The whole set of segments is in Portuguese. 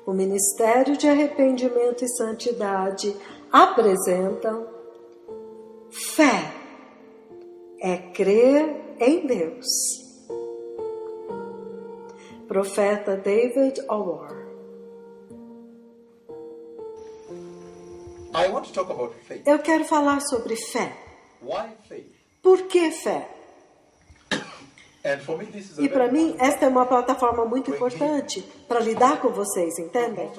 O ministério de arrependimento e santidade apresentam fé. É crer em Deus. Profeta David Orr. I want to talk about faith. Eu quero falar sobre fé. Why faith? Por que fé? And for me, this is a E para very mim, important esta é uma plataforma muito importante para lidar com vocês, entendem?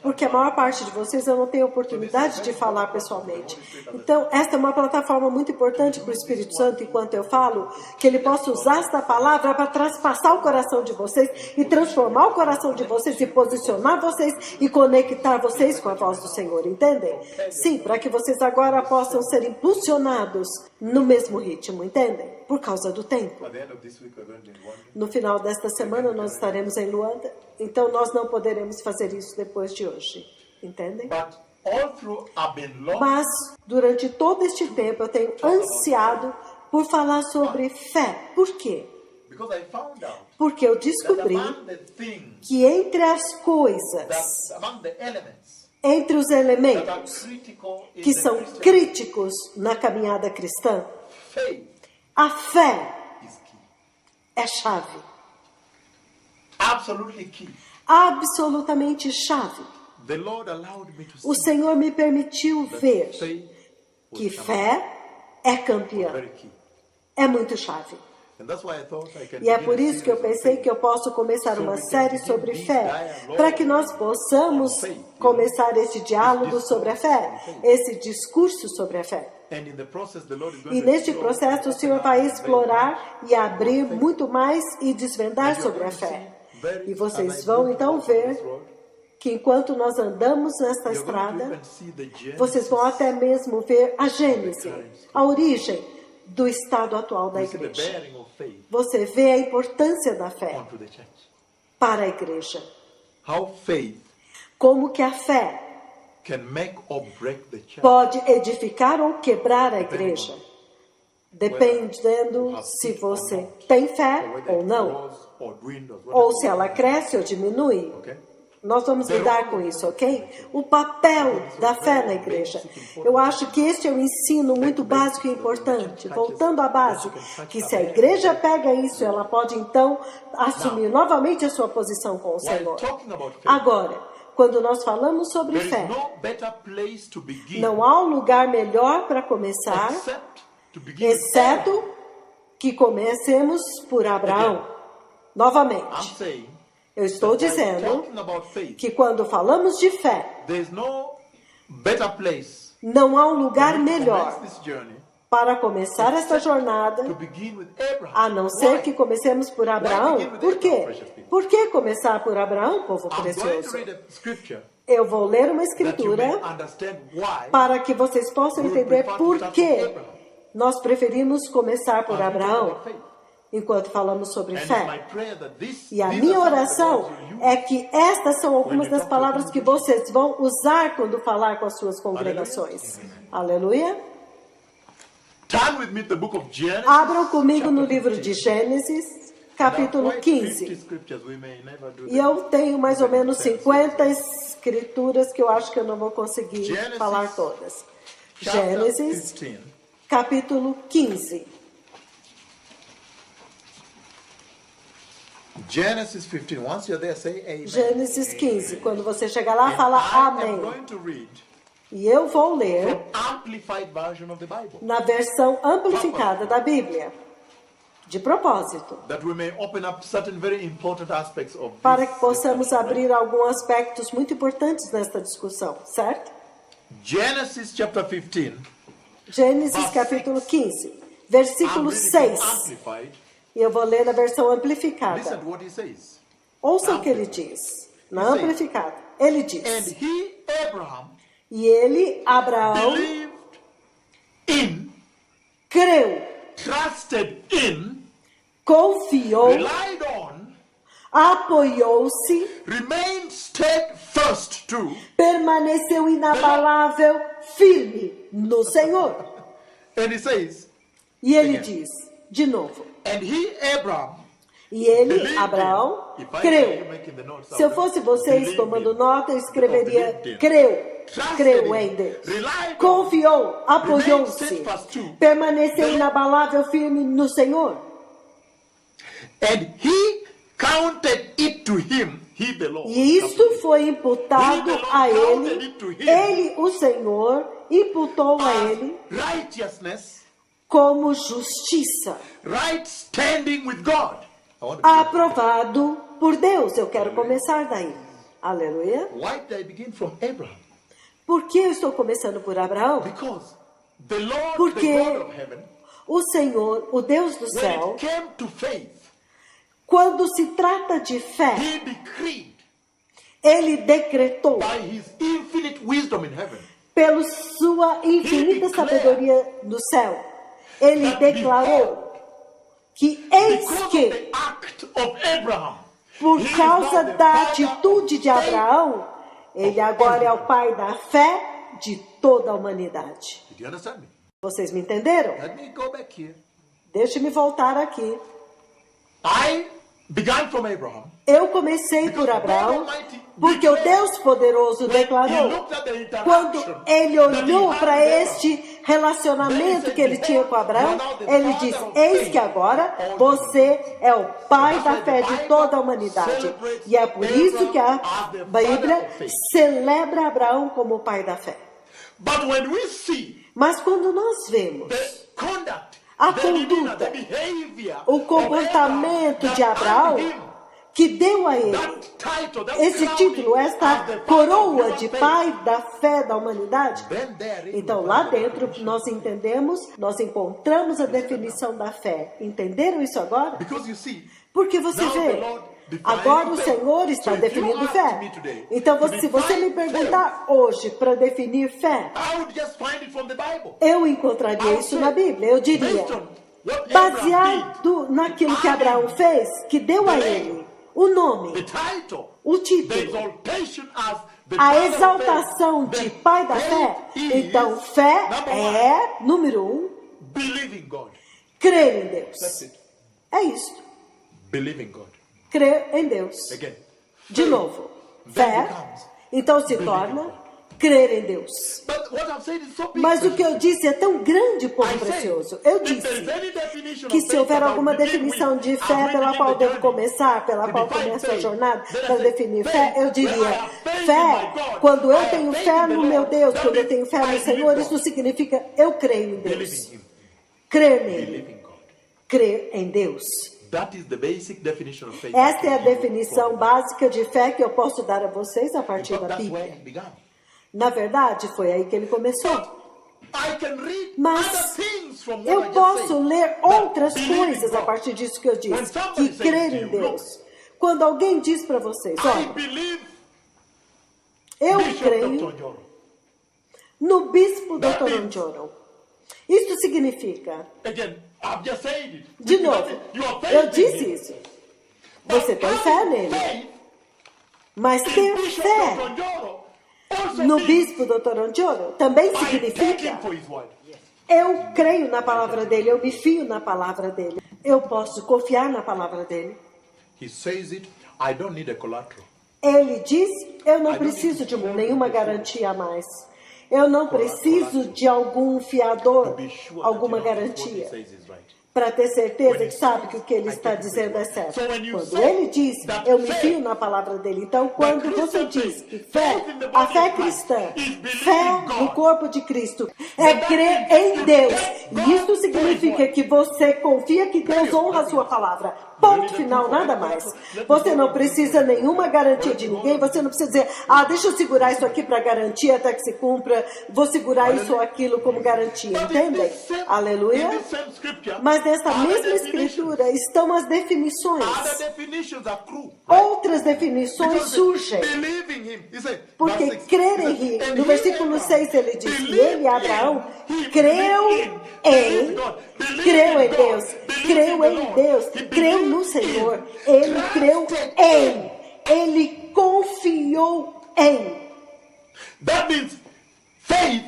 Porque a maior parte de vocês eu não tenho oportunidade de falar pessoalmente. Então, esta é uma plataforma muito importante para o Espírito Santo, enquanto eu falo, que ele possa usar esta palavra para traspassar o coração de vocês e transformar o coração de vocês e posicionar vocês e conectar vocês com a voz do Senhor, entendem? Sim, para que vocês agora possam ser impulsionados no mesmo ritmo, entendem? Por causa do tempo. At the end of this week, we're going to Luanda. No final desta semana nós estaremos em Luanda, então nós não poderemos fazer isso depois de hoje, entendem? But all through, I've been longing Mas durante todo este tempo eu tenho ansiado por falar sobre fé. Por quê? because I found out Porque eu that descobri among the things, que entre as coisas, that among the elements entre os that are elementos critical in que the são Christian críticos na caminhada cristã, faith a fé is key. é chave, Absolutely key. absolutamente chave. The Lord allowed me to O see Senhor me permitiu that ver faith was que something fé é campeã, very key. é muito chave. And that's why I thought I can E é begin por a isso que eu series on pensei faith. que eu posso começar So uma we can série begin sobre this fé, dialogue para que nós possamos on faith, começar esse diálogo This sobre a discourse fé, on faith. esse discurso sobre a fé. And in the process, the Lord is going E to neste explore, processo o Senhor vai explorar e abrir muito mais e desvendar sobre a fé. E vocês vão então ver que enquanto nós andamos nesta estrada, vocês vão até mesmo ver a gênese, a origem do estado atual da igreja. Você vê a importância da fé para a igreja. How faith Como que a fé can make or break the church. pode edificar ou quebrar a igreja, dependendo se você tem fé ou não, ou se ela cresce ou diminui. Nós vamos lidar com isso, ok? O papel da fé na igreja. Eu acho que este é um ensino muito básico e importante. Voltando à base, que se a igreja pega isso, ela pode então assumir novamente a sua posição com o Senhor. Agora, quando nós falamos sobre There fé, is no better place to begin não há um lugar melhor para começar, except to begin with exceto que comecemos por Abraão. I'm Novamente, saying eu estou that by dizendo talking about faith, que quando falamos de fé, there is no better place não há um lugar for me to melhor commence this journey para começar esta jornada, to begin with Abraham. a não ser Why? que comecemos por Abraão. Por quê? Por que começar por Abraão, povo I'm going to precioso? read a scripture Eu vou ler uma that you may escritura understand why para que vocês possam we would entender prefer to por start que with Abraham. nós preferimos começar por I'm talking Abraão about faith. enquanto falamos sobre And it's my fé. prayer that this, E a these minha are some of the oração words you use. é que estas são algumas you das talk to palavras que congregation. vocês vão usar quando falar com as suas congregações. Aleluia. Turn with me to the book of Genesis. Abram comigo no chapter livro 15. de Gênesis, There are capítulo quite 50 15. scriptures. We may never do E them. eu tenho mais ou menos Sense. 50 escrituras que eu acho que eu não vou conseguir Gênesis, falar todas. Chapter Gênesis, 15. capítulo 15. Genesis 15. Once you're there, say amen. Gênesis 15. Quando você chegar lá, And fala I am amém. going to read E eu vou ler from Amplified version of the Bible, na versão amplificada da Bíblia. De propósito. that we may open up certain very important aspects of Para this que possamos discussion, abrir alguns aspectos muito importantes nesta discussão, certo? right? Genesis chapter 15. Gênesis capítulo 15, versículo I'm reading 6. from Amplified. E eu vou ler na versão Listen amplificada. to what he says. Ouça o que ele diz. Na amplificada. Ele And diz. he, Abraham, E ele, Abraão, believed in, creu, trusted in, confiou, relied on, apoiou-se, remained steadfast to, permaneceu inabalável, firme no Senhor. and he says, E ele diz, de novo. and he, Abraham, E ele, Believed Abraão, him. If I were creu. you making the notes, Se eu I would fosse vocês believe tomando him. nota, eu escreveria Believed him. creu. Trusted Creu him. em Deus. Relied on Confiou, Remained apoiou-se, steadfast too. permaneceu inabalável, firme no Senhor. And he counted it to him, he the Lord. E isto foi imputado a ele. Ele, o Senhor, imputou a ele Righteousness, como justiça, right standing with God. I want to begin. aprovado por Deus. Eu quero começar daí. Aleluia. Why did I begin from Abraham? Por que eu estou começando por Abraão? Because the Lord, Porque the God of heaven, o Senhor, o Deus do when céu, it came to faith, quando se trata de fé, he decreed ele decretou, by his infinite wisdom in heaven, pela sua infinita sabedoria no céu, ele declarou que eis because of que, the act of Abraham, por he is causa now the da father atitude of de Abraão, ele agora é o pai da fé de toda a humanidade. Did you understand me? Vocês me entenderam? Let me go back here. Deixe-me voltar aqui. I began from Abraham. Eu comecei por Abraão, porque o Deus poderoso declarou, quando ele olhou para este relacionamento que ele tinha com Abraão, ele disse, eis que agora você é o pai da fé de toda a humanidade. E é por isso que a Bíblia celebra Abraão como o pai da fé. But when we see Mas quando nós vemos the conduct, a the demeanor, conduta, the behavior o of comportamento Abraham de that Abraão, earned him que deu a ele that title, that esse crowning título, as esta the father coroa of de human pai da fé da humanidade, Then there is então the lá father of dentro human. nós entendemos, nós encontramos a definição da fé. Entenderam isso agora? Because you see, Porque você now the vê, Lord defines agora o faith. Senhor está So if you definindo ask fé. me today Então, to se você me define perguntar hoje para definir fé, I would just find it from the Bible. eu encontraria isso na Bíblia. Eu diria, Based on what Abraham baseado naquilo que Abraão fez, que deu a ele o did, the nome, title, o the título, exaltation as the a father of exaltação faith, de then pai da faith fé. is, Então, fé number é, número 1, believing God. crer em That's Deus. it. É isso. Believing God. Crer em Deus. Again. De faith novo, then fé, becomes então se believing torna God. crer em Deus. But what I'm saying is so big. Mas o que eu disse é tão grande, povo I say, precioso. Eu if disse there's any definition que of se faith houver that I alguma would begin definição with, de as fé we pela begin qual the devo journey, começar, pela to qual define começo a faith, jornada, then I para say, definir faith, fé, eu when I diria, have faith in fé, my God, quando I eu have tenho faith fé in the no meu Lord, Deus, that quando eu means tenho fé I no believe Senhor, God. isso significa eu creio em Believing Deus. Him. Crer nele, Believing God. crer em Deus. That is the basic definition of faith. Esta é a I can give you definição from- básica de fé que eu posso dar a vocês a partir Because da that's where Bíblia. it began. Na verdade, foi aí que ele começou. I can read Mas other things from what I eu just posso said. ler But outras believing coisas a God. partir disso que eu When disse. somebody Que says crer to em you, Deus. Quando alguém diz para vocês, I olha, believe eu Bishop creio Dr. Njoro. no bispo That Dr. means- Onjoro. Isto significa, Again, I'm just saying it. de That novo, means you are eu faith in disse him. isso. Você tem fé nele. Faith Mas in ter Bishop fé Dr. Njoro also no means bispo Dr. Onjoro também I take him significa for his word. eu creio na palavra dele, eu me fio na palavra dele. Eu posso confiar na palavra dele. He says it, I don't need a collateral. Ele diz, eu não preciso de nenhuma garantia a mais. Eu não preciso de algum To fiador, be sure alguma that what he garantia, says is right. para ter certeza que sabe que o que ele está dizendo é certo. Quando ele diz, eu me fio na palavra dele. Então, quando você diz que fé, a fé cristã, fé no corpo de Cristo, é crer em Deus. E isso significa que você confia que Deus honra a sua palavra. Ponto final, nada mais. Você não precisa nenhuma garantia de ninguém. Você não precisa dizer, deixa eu segurar isso aqui para garantia até que se cumpra. Vou segurar isso ou aquilo como garantia. Entendem? Aleluia. In this same scripture, Mas nessa other mesma definitions- escritura estão as definições. Other definitions accrue. Outras definições Because surgem. believing him. He said, Porque verse 6, crer he em said, Ri, "And no he, versículo Abraham, 6 ele diz que believed ele, Abraão, he creu believed em, God, believed creu em God, Deus, believed creu in the em Lord. Deus, He creu no believed Senhor, in, ele creu trusted em, ele confiou em. That means faith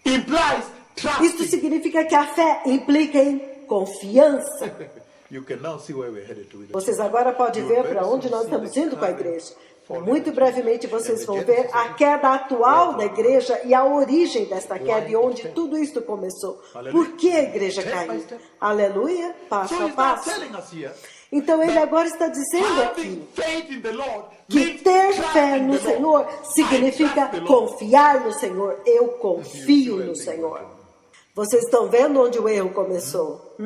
implies trust. Isto significa que a fé implica em confiança. You can now see where we're headed to with the Vocês agora podem ver para onde nós estamos indo com a igreja. Muito brevemente vocês vão ver a queda atual da igreja e a origem desta queda e onde tudo isso começou. Por que a igreja caiu? Aleluia, passo a passo. Então ele agora está dizendo aqui que ter fé no Senhor significa confiar no Senhor. Eu confio no Senhor. Vocês estão vendo onde o erro começou?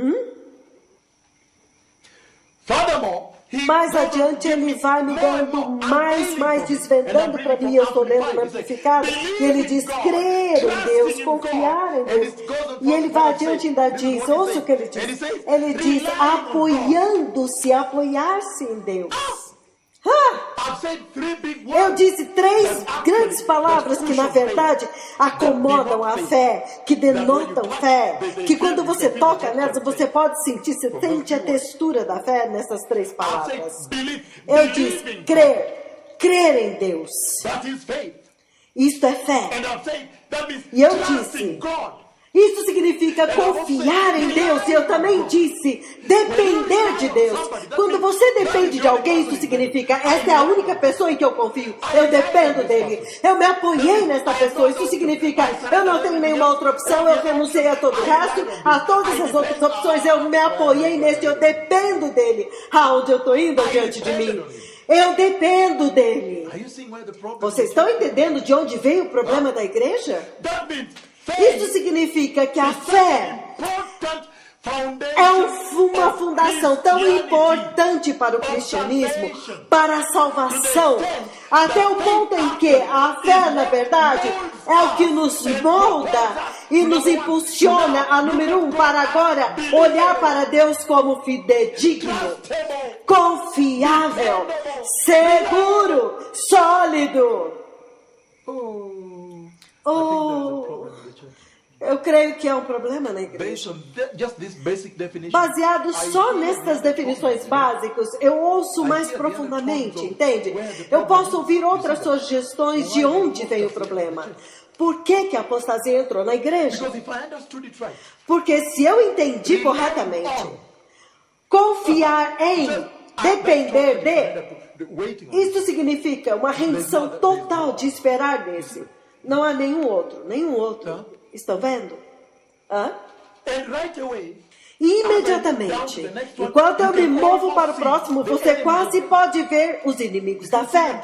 Mais adiante ele vai me dando mais desvendando para mim. Eu estou lendo no amplificado. E ele diz crer em Deus, confiar em Deus. E ele vai adiante e ainda diz, ouça o que ele diz. Ele diz apoiando-se, apoiar-se em Deus. Eu disse 3 grandes palavras que na verdade acomodam a fé, que denotam fé, que quando você toca nelas você pode sentir, você sente a textura da fé nessas 3 palavras. Eu disse crer em Deus. Isto é fé. E eu disse, isso significa confiar em Deus. E eu também disse, depender de Deus. Quando você depende de alguém, isso significa, essa é a única pessoa em que eu confio. Eu dependo dele. Eu me apoiei nessa pessoa. Isso significa, eu não tenho nenhuma outra opção. Eu renunciei a todo o resto. A todas as outras opções, eu me apoiei nesse. Eu dependo dele. Aonde eu estou indo diante de mim? Eu dependo dele. Vocês estão entendendo de onde veio o problema da igreja? Isso significa que a fé é uma fundação tão importante para o cristianismo, para a salvação, até o ponto em que a fé, na verdade, é o que nos molda e nos impulsiona a número 1 para agora olhar para Deus como fidedigno, confiável, seguro, sólido. Eu creio que é um problema na igreja. Baseado só nestas definições básicas, eu ouço mais profundamente, entende? Eu posso ouvir outras sugestões de onde vem o problema. Por que a apostasia entrou na igreja? Porque se eu entendi corretamente, confiar em, depender de, isso significa uma rendição total de esperar nesse. Não há nenhum outro. Estão vendo? E imediatamente, enquanto eu me movo para o próximo, você quase pode ver os inimigos da fé.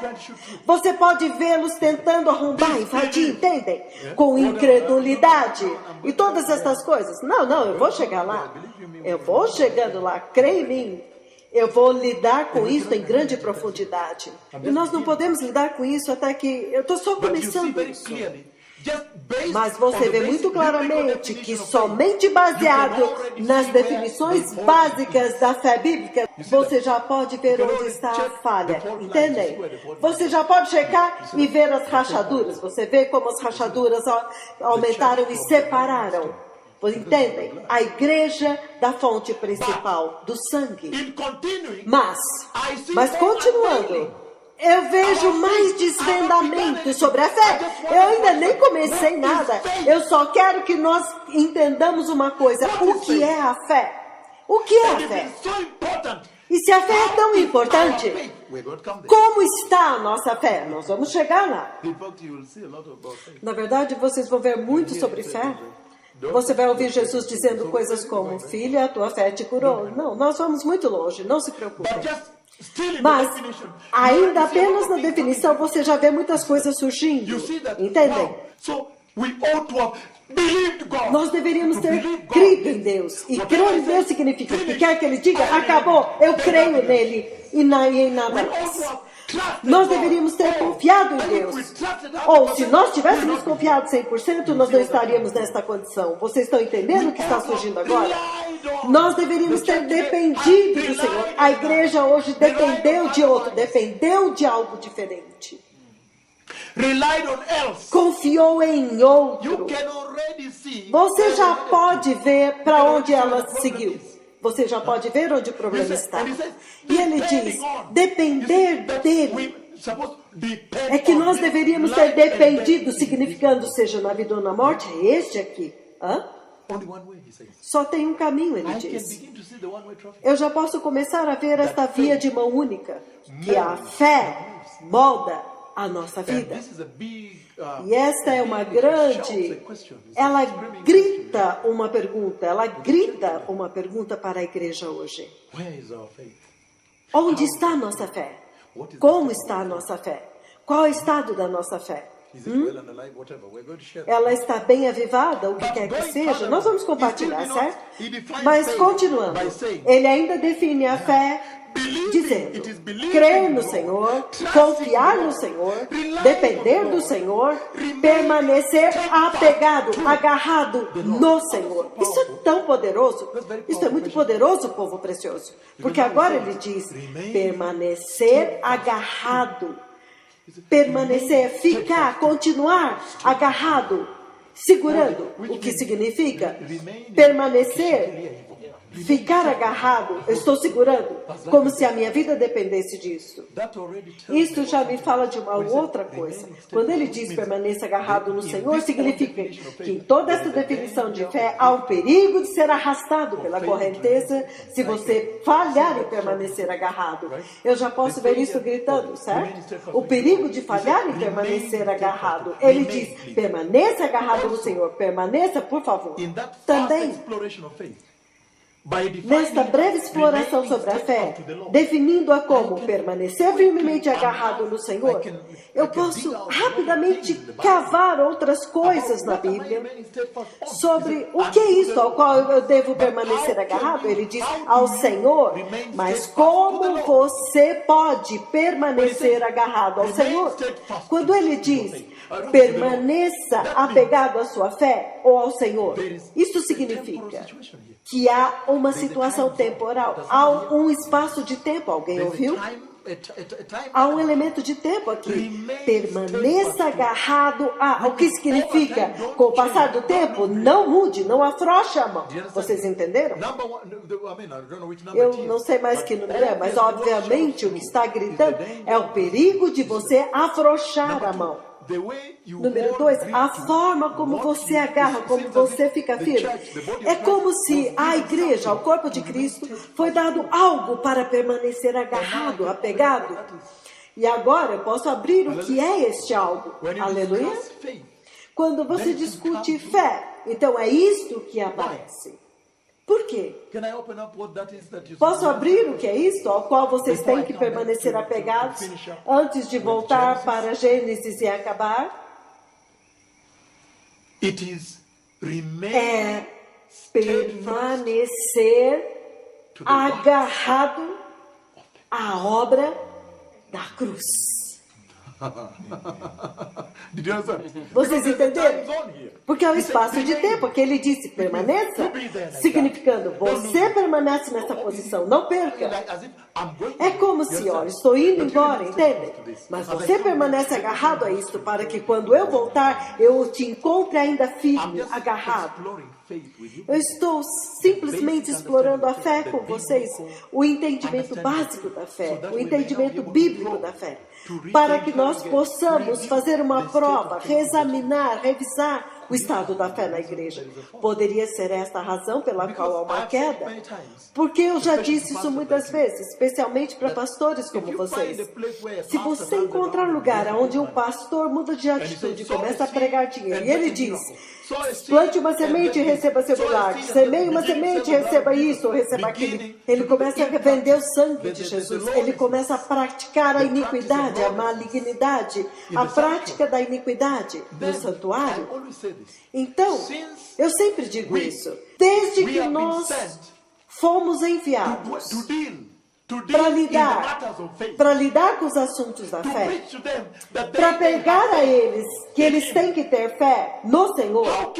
Você pode vê-los tentando arrombar, invadir, entendem? Com incredulidade e todas essas coisas. Não, eu vou chegar lá. Eu vou chegando lá, creia em mim. Eu vou lidar com isso em grande profundidade. E nós não podemos lidar com isso até que... Eu estou só começando isso. Mas você vê muito claramente que somente baseado nas definições básicas da fé bíblica, você já pode ver onde está a falha. Entendem? Você já pode checar e ver as rachaduras. Você vê como as rachaduras aumentaram e separaram. Entendem? A igreja da fonte principal, do sangue. Mas continuando, eu vejo mais desvendamento sobre a fé. Eu ainda nem comecei nada. Eu só quero que nós entendamos uma coisa. O que é a fé? O que é a fé? E se a fé é tão importante, como está a nossa fé? Nós vamos chegar lá. Na verdade, vocês vão ver muito sobre fé. Você vai ouvir Jesus dizendo coisas como, filha, a tua fé te curou. Não, nós vamos muito longe, não se preocupem. Mas, ainda apenas na definição, você já vê muitas coisas surgindo. Entendem? Nós deveríamos ter crido em Deus. E crer em Deus significa que quer que Ele diga, acabou, eu creio nele e em nada mais. Nós deveríamos ter confiado em Deus. Ou se nós tivéssemos confiado 100%, nós não estaríamos nesta condição. Vocês estão entendendo o que está surgindo agora? Nós deveríamos ter dependido do Senhor. A igreja hoje dependeu de outro, dependeu de algo diferente. Confiou em outro. Você já pode ver para onde ela seguiu. Você já pode ver onde o problema está. E ele diz, depender dele. É que nós deveríamos ter dependido, significando seja na vida ou na morte, é este aqui. only one way, he says. Só tem um caminho, ele I can diz. begin to see the one-way traffic. Eu já posso começar a ver esta via de mão única, que a fé molda a nossa And vida. this is a big, E esta é uma big shouts grande, a question. It's ela screaming grita uma pergunta, ela grita uma pergunta para a igreja hoje. question. Where is our faith? Onde está a nossa fé? Como está a nossa fé? Qual é o estado da nossa fé? Is it well and alive? Whatever. We're going to share that. Ela está bem avivada, o que quer que seja? Nós vamos compartilhar, certo? Mas continuando, ele ainda define a fé dizendo: crer no Senhor, confiar no Senhor, depender do Senhor, permanecer apegado, agarrado no Senhor. Isso é tão poderoso. Isso é muito poderoso, povo precioso. Porque agora ele diz: permanecer agarrado. Permanecer, ficar, continuar agarrado, segurando. O que significa? Permanecer, ficar agarrado. Eu estou segurando, como se a minha vida dependesse disso. Isso já me fala de uma outra coisa. Quando ele diz permaneça agarrado no Senhor, significa que em toda essa definição de fé há um perigo de ser arrastado pela correnteza se você falhar em permanecer agarrado. Eu já posso ver isso gritando, certo? O perigo de falhar em permanecer agarrado. Ele diz, permaneça agarrado no Senhor, permaneça, por favor. Também, nesta breve exploração sobre a fé, definindo-a como permanecer firmemente agarrado no Senhor, eu posso rapidamente cavar outras coisas na Bíblia sobre o que é isso ao qual eu devo permanecer agarrado. Ele diz ao Senhor, mas como você pode permanecer agarrado ao Senhor? Quando ele diz permaneça apegado à sua fé ou ao Senhor, isso significa que há uma situação temporal, há um espaço de tempo. Alguém ouviu? Há um elemento de tempo aqui. Permaneça agarrado a. O que significa? Com o passar do tempo, não mude, não afrouxe a mão. Vocês entenderam? Eu não sei mais que número é, mas obviamente o que está gritando é o perigo de você afrouxar a mão. Número 2, a forma como você agarra, como você fica firme. É como se a igreja, o corpo de Cristo, foi dado algo para permanecer agarrado, apegado. E agora eu posso abrir o que é este algo. Aleluia. Quando você discute fé, então é isto que aparece. Por quê? Posso abrir o que é isso, ao qual vocês têm que permanecer apegados antes de voltar para Gênesis e acabar? É permanecer agarrado à obra da cruz. Vocês entenderam? Porque é o espaço de tempo que ele disse permaneça, significando você permanece nessa posição, não perca. É como se, olha, estou indo embora, entende? Mas você permanece agarrado a isto para que quando eu voltar, eu te encontre ainda firme, agarrado. Eu estou simplesmente explorando a fé com vocês, o entendimento básico da fé, o entendimento bíblico da fé, para que nós possamos fazer uma prova, reexaminar, revisar o estado da fé na igreja. Poderia ser esta a razão pela qual há uma queda? Porque eu já disse isso muitas vezes, especialmente para pastores como vocês. Se você encontrar um lugar onde um pastor muda de atitude e começa a pregar dinheiro, e ele diz, plante uma semente e receba seu milagre, semeie uma semente e receba isso ou receba aquilo. Ele começa a vender o sangue de Jesus, ele começa a praticar a iniquidade, a malignidade, a prática da iniquidade no santuário. Então, eu sempre digo isso, desde que nós fomos enviados para lidar com os assuntos da fé, para pregar a eles que eles têm que ter fé no Senhor,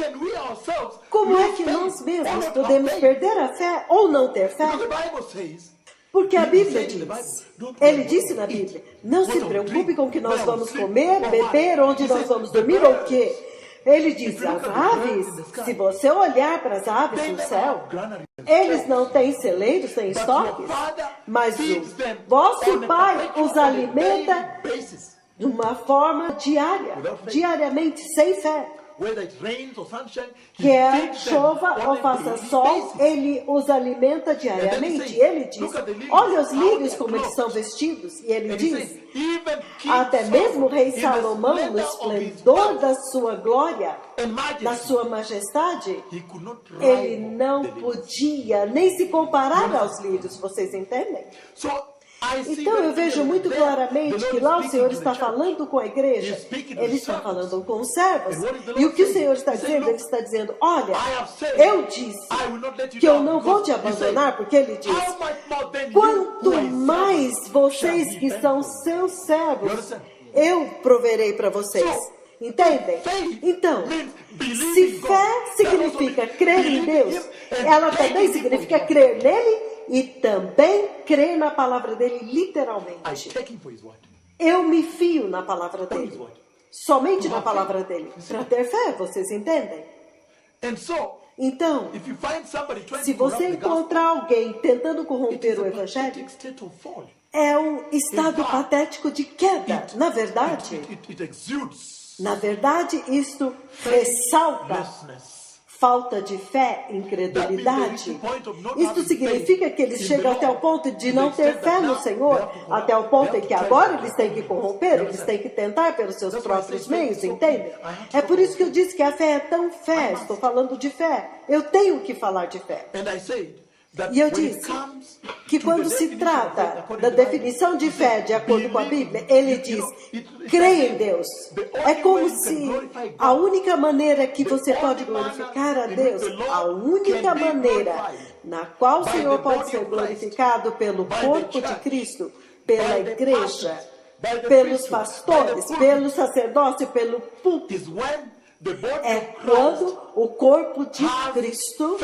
como é que nós mesmos podemos perder a fé ou não ter fé? Porque a Bíblia diz, ele disse na Bíblia, não se preocupe com o que nós vamos comer, beber, onde nós vamos dormir ou o quê. Ele diz, as aves, se você olhar para as aves no céu, eles não têm celeiros, têm estoques, mas o vosso Pai os alimenta de uma forma diária, diariamente, sem fé. whether it rains or sunshine, he quer feeds them chova on ou a faça daily sol, basis. ele os alimenta diariamente. Ele diz, olha os lírios como eles são vestidos. E ele And he says, diz, even King até mesmo o rei in the Salomão, no splendor of his esplendor power da sua glória, and da majesty, sua majestade, he could not ele rival não the lilies. podia nem se comparar aos lírios, vocês entendem? So, I see Então eu very vejo muito clearly there, claramente the que Lord lá o is Senhor speaking está to the church. falando com a igreja, He is speaking to Ele the está servants. falando com os servos. And what is the E Lord o que o saying? Senhor está He said, dizendo? "Look, Ele está dizendo, olha, I have said, eu disse I will not let you que eu down, não vou te because he abandonar, said, porque Ele diz, how much more then you, quanto who are his mais servants, vocês shall que be são thankful." seus You servos, understand? eu proverei para vocês. So, Entendem? faith Então, means believing se God. fé That significa also crer em means Deus, believing Him and ela taking também Him significa for His crer nele e também crer na palavra dele word. I literalmente. take Him for His word. Eu me fio na palavra For His dele. word. Somente na palavra dele. Para ter fé, vocês entendem? And so, Então, if you find somebody trying se to corrupt você the gospel, encontrar alguém tentando it corromper is o a evangelho, pathetic state of fall. é um estado In fact, patético de queda. Na verdade, It exudes na verdade, isto ressalta faithlessness. falta de fé, incredulidade. Isto significa que eles chegam até o ponto de não ter fé no Senhor, até o ponto em que agora eles têm que corromper, eles têm que tentar pelos seus próprios meios, entende? É por isso que eu disse que a fé é tão fé, estou falando de fé. Eu tenho que falar de fé. And I said that E eu when it disse comes que to quando the se definition of faith trata according da to the definição de Bible, fé de acordo com a believe, Bíblia, ele diz, creia em Deus. É como se a única maneira que você pode glorificar a Deus, a única maneira na qual o Senhor pode ser glorificado pelo corpo de Cristo, pela igreja, pelos pastores, pelo sacerdócio, pelo púlpito, is when the body é of Christ quando o corpo de Cristo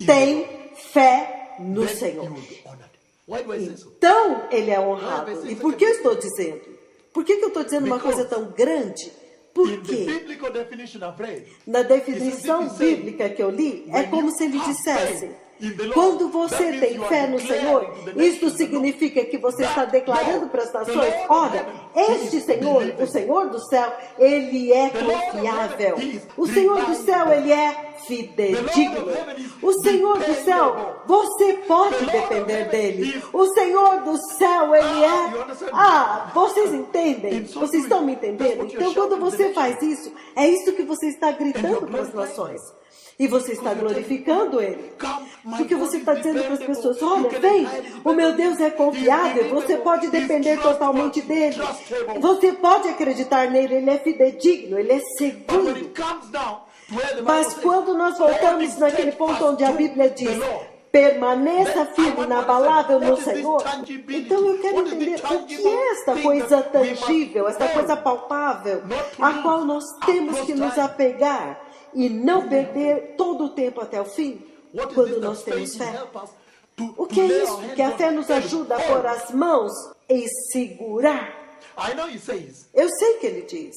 tem fé no Senhor. will be honored. Why do I say so? Então ele é honrado. E por que eu estou dizendo? Por que eu estou dizendo uma coisa tão grande? Por In the quê? biblical definition I've read, Na definição bíblica que eu li, é como se ele dissesse: quando você tem fé no Senhor, isto significa que você está declarando para as nações: olha, este Senhor, o Senhor do céu, ele é confiável. O Senhor do céu, ele é fidedigno. O Senhor do céu, você pode depender dele. O Senhor do céu, ele é... Ah, vocês entendem? Vocês estão me entendendo? Então, quando você faz isso, é isso que você está gritando para as nações. E você está glorificando Ele. Porque você está dizendo para as pessoas: olha, vem, o meu Deus é confiável, você pode depender totalmente dele. Você pode acreditar nele, ele é fidedigno, ele é seguro. Mas quando nós voltamos naquele ponto onde a Bíblia diz: permaneça firme, inabalável no Senhor. Então eu quero entender o que é esta coisa tangível, esta coisa palpável, a qual nós temos que nos apegar e não perder todo o tempo até o fim, quando nós temos fé. O que é isso? Que a fé nos ajuda a pôr as mãos e segurar. Eu sei que ele diz: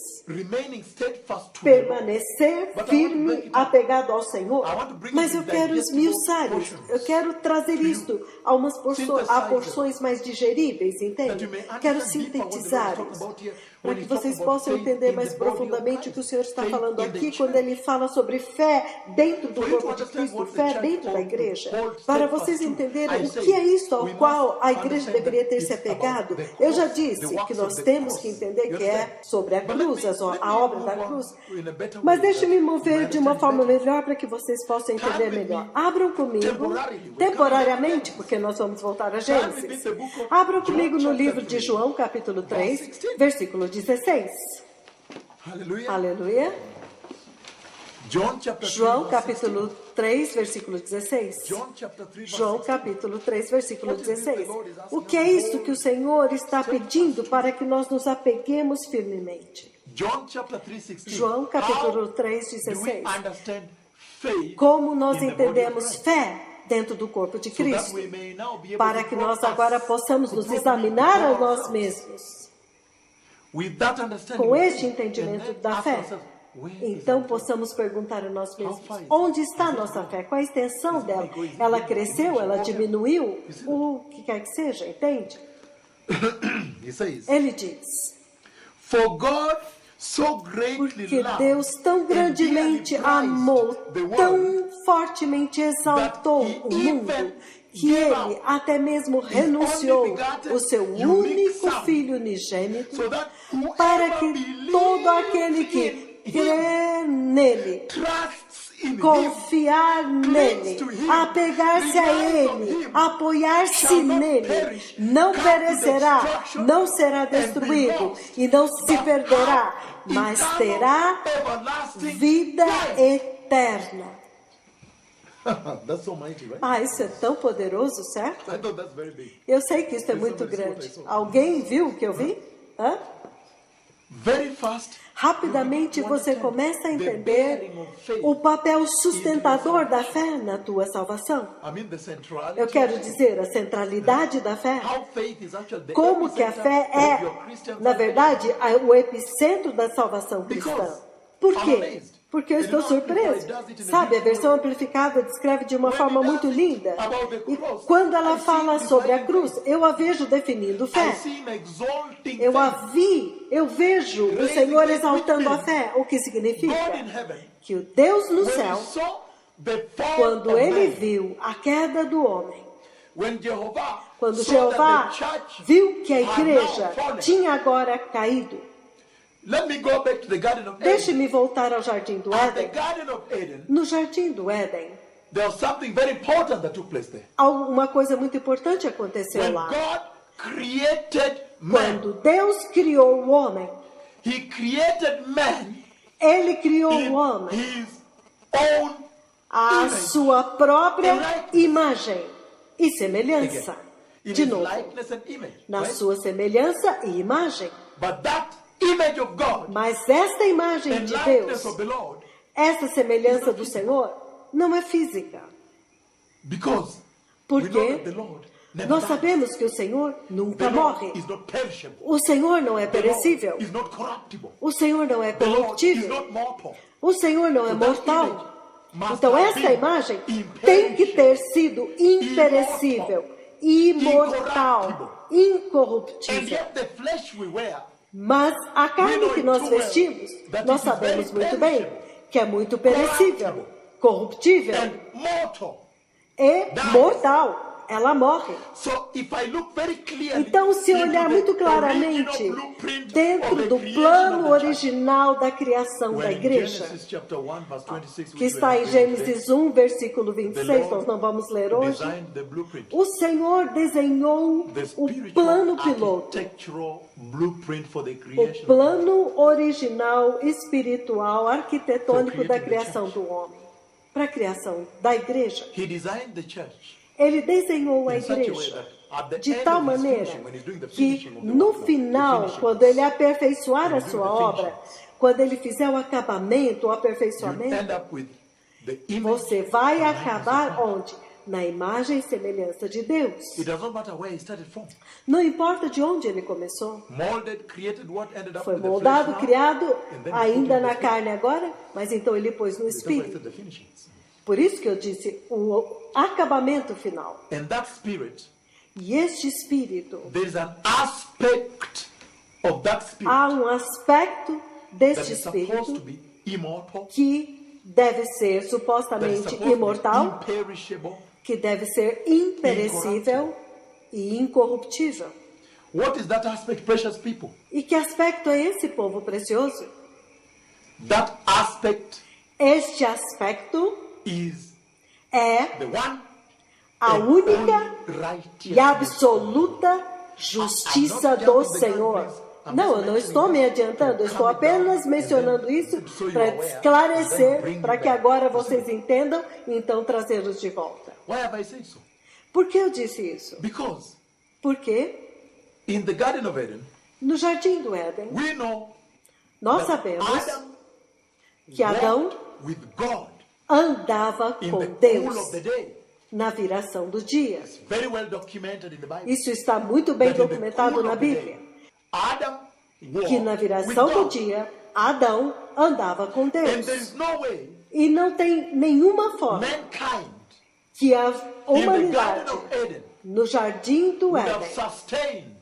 permanecer firme, apegado ao Senhor. Mas eu quero esmiuçar isso. Eu quero trazer isto a porções mais digeríveis, entende? Quero sintetizar isso, para que vocês possam entender mais profundamente o que o Senhor está falando aqui, quando Ele fala sobre fé dentro do corpo de Cristo, fé dentro da igreja. Para vocês entenderem o que é isso ao qual a igreja deveria ter se apegado, eu já disse que nós temos que entender que é sobre a cruz, a obra da cruz. Mas deixe-me mover de uma forma melhor para que vocês possam entender melhor. Abram comigo, temporariamente, porque nós vamos voltar a Gênesis. Abram comigo no livro de João, capítulo 3, versículo 16. Aleluia. João, capítulo 3, versículo 16. João, capítulo 3, versículo 16. O que é isso que o Senhor está pedindo para que nós nos apeguemos firmemente? João, capítulo 3, 16. Como nós entendemos fé dentro do corpo de Cristo, para que nós agora possamos nos examinar a nós mesmos. Com este entendimento da fé, então possamos perguntar a nós mesmos: onde está a nossa fé? Qual a extensão dela? Ela cresceu? Ela diminuiu? O que quer que seja, entende? Ele diz: For God so greatly Porque loved Deus tão and grandemente dearly prized amou, the world, tão fortemente exaltou that he o mundo, even que gave Ele up até mesmo his renunciou only begotten o seu unique único Son, Filho unigênito, so that para whoever que believes todo aquele in que him, crê nele, trusts in him, confiar nele, to him, apegar-se a relies on Ele, him, apoiar-se shall not nele, perish, não come to perecerá, destruction, não será and be destruído lost, e não se but perderá, have mas eternal, terá everlasting vida life. eterna. That's so mighty, right? Ah, isso é tão poderoso, certo? I thought that's very big. Eu sei que isso é muito grande. Alguém viu o que eu vi? Hã? Very fast. Rapidamente você começa a entender o papel sustentador da fé na tua salvação. I mean the centrality. Eu quero dizer, a centralidade da fé. How faith is actually the Como que a fé epicenter of your é, Christian na faith. verdade, o epicentro da salvação cristã. Por quê? Porque eu estou surpreso. Sabe, a versão amplificada descreve de uma forma muito linda. E quando ela fala sobre a cruz, eu a vejo definindo I fé. see him exalting Eu a faith. vi, eu vejo o Senhor exaltando a fé. O que significa? God in heaven, Que o Deus no when céu, he saw the fall quando of ele man, viu a queda do homem, when Jehovah quando saw Jeová that the church viu que a had igreja now fallen. tinha agora caído, Let me go back to the Garden of Eden. deixe-me voltar ao Jardim do At the Éden. Garden of Eden, No Jardim do Éden, there was something very important that took place there. uma coisa muito importante aconteceu When lá. God created man, Quando Deus criou o homem, he created man Ele criou in o homem his own à image. sua própria Right. imagem e semelhança. In De his novo, likeness and image. na Right? sua semelhança e imagem. But that image of God Mas esta imagem and de likeness Deus, of the Lord, essa semelhança do Senhor, não é física. because we know Porque that the Lord never nós dies. sabemos que o Senhor The nunca Lord morre. is not perishable. O Senhor não é The Lord perecível. is not corruptible. O Senhor não é The Lord is corruptível. not mortal. O Senhor não é So that mortal. image must Então have esta been imagem tem que ter sido imperecível, imortal, And incorruptível. yet the flesh we wear Mas a carne que nós vestimos, nós sabemos muito bem que é muito perecível, corruptível and mortal. e mortal. Ela morre. So if I look very clearly Então, se into olhar the muito original claramente blueprint of dentro the do creation plano of the church, original da criação da when in igreja, Genesis chapter 1 verse 26, que which we está have em read today, Gênesis 1, versículo 26, nós não vamos ler hoje, designed the blueprint, o Senhor desenhou the o spiritual plano piloto, architectural blueprint for the o creation. plano original, espiritual, arquitetônico For da creating the criação church. do homem, para a criação da igreja. He designed the church Ele desenhou a in such a way igreja that at the de end tal of his maneira finishing, when he's doing the que finishing of the no work, the final, finishing, quando ele aperfeiçoar a when he's sua doing the obra, finishing, quando ele fizer o acabamento, o you aperfeiçoamento, end up with the image você vai and likeness of acabar God. onde? Na imagem e semelhança de Deus. It does not matter where he started from. Não importa de onde ele começou. Molded, created, what ended up Foi with the moldado, flesh now, criado, and then he ainda put in na the carne agora, mas então ele pôs no That's why I espírito. said the finishing. Por isso que eu disse o acabamento final. And that spirit, E este espírito, there is an aspect of that spirit há um aspecto that deste is supposed to espírito be immortal, que deve ser that is supostamente supposed to be imortal, imperishable. que deve ser imperecível e incorruptível. What is that aspect, precious people? E que aspecto é esse, povo precioso? That aspect Este aspecto is é the one a and única only righteousness. e absoluta justiça do Senhor. Não, eu não estou me adiantando, eu estou apenas mencionando isso para esclarecer, para que agora vocês entendam e então trazê-los de volta. Why have I said so? Por que eu disse isso? Because Porque in the Garden of Eden, no Jardim do Éden, we know nós that sabemos Adam que Adão walked with God andava in com the cool Deus of the day. na viração do dia. Very well documented in the Bible. Isso está muito bem That in the documentado cool na of the Bíblia. day, Adam walked Que na with viração do God. dia, Adão andava com And there Deus. is no way E não tem nenhuma forma mankind que a in the humanidade Garden of Eden no Jardim do would have Éden sustained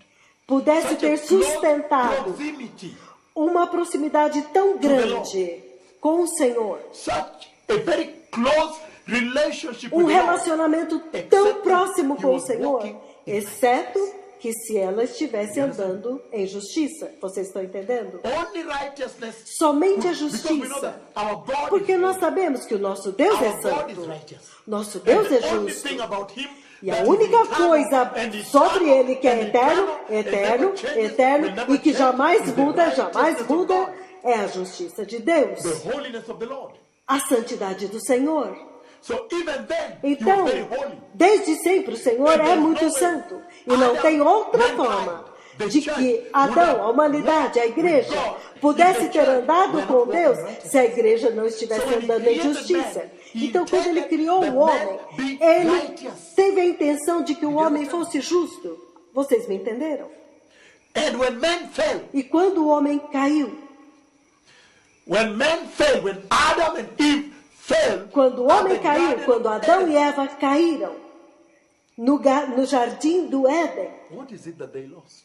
pudesse such ter a close sustentado proximity uma proximidade tão grande com o Senhor, such a very close relationship um with the Lord, relacionamento tão próximo com o Senhor, exceto que se ela estivesse andando em justiça. Vocês estão entendendo? only righteousness, Somente a because we know justiça. that our God Porque is nós sabemos que o nosso Deus é our God is santo. righteous. Nosso And Deus é the only justo. thing about him E a that is única eternal coisa and sobre eternal ele que é and eterno, eternal and eterno, never changes, eterno will never e que change jamais is the muda, jamais righteousness of muda, God, é a justiça de Deus, the holiness of the Lord. a santidade do Senhor. So even then, he Então, was very holy. desde sempre o Senhor é muito santo. E não tem outra forma de que Adão, a humanidade, a igreja, pudesse ter andado com Deus se a igreja não estivesse andando em justiça. Então, quando ele criou o homem, ele teve a intenção de que o homem fosse justo. Vocês me entenderam? And when man fell, E quando o homem caiu, when Adam and Eve fell, quando o homem at the caiu, Garden quando of Adão Eden, e Eva caíram no jardim do Éden, what is it that they lost?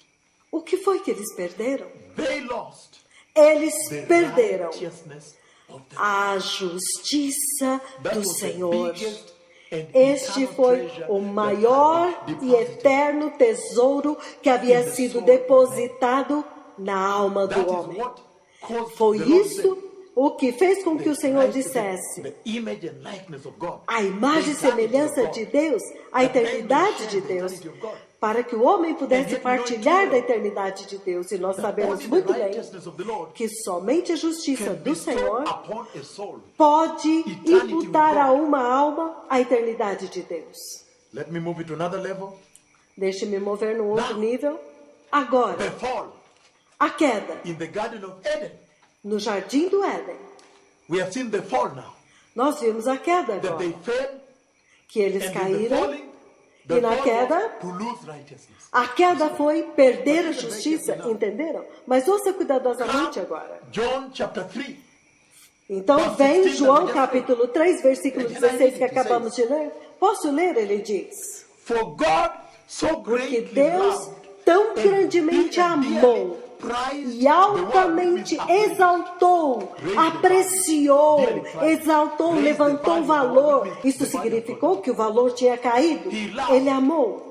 o que foi que eles perderam? They lost Eles the perderam righteousness of the a justiça That do was the Senhor. biggest and Este eternal foi treasure o that maior had been e deposited. eterno tesouro que havia in the sido soul of man. depositado na alma That do is homem. what caused Foi the Lord isso to o que fez com que say, o Senhor the dissesse: image and likeness of God, a imagem e the eternity semelhança of de God, Deus, a that eternidade man may de share the Deus, eternity of God. para que o homem pudesse And yet partilhar no da eternidade de Deus. E nós sabemos only the muito bem righteousness of the Lord que somente a justiça can do bestow Senhor upon a soul. pode Eternity imputar with a God. uma alma a eternidade de Deus. Let me move it to another level. Deixe-me mover num outro Now. nível. Agora, The fall a queda in the Garden of Eden. no jardim do Éden. We have seen the fall now. Nós vimos a queda That agora, they fell, que eles and in the caíram. falling, E the na fall queda, was to lose righteousness. a queda foi perder a justiça, entenderam? Mas ouça cuidadosamente agora. John chapter 3. Então vem João capítulo 3, versículo 16 que acabamos de ler. Posso ler? Ele diz: For God so porque greatly Deus loved tão and grandemente dearly amou prized e altamente the world with exaltou, apreciou, exaltou, levantou o valor. Isso significou que o valor tinha caído. Ele amou.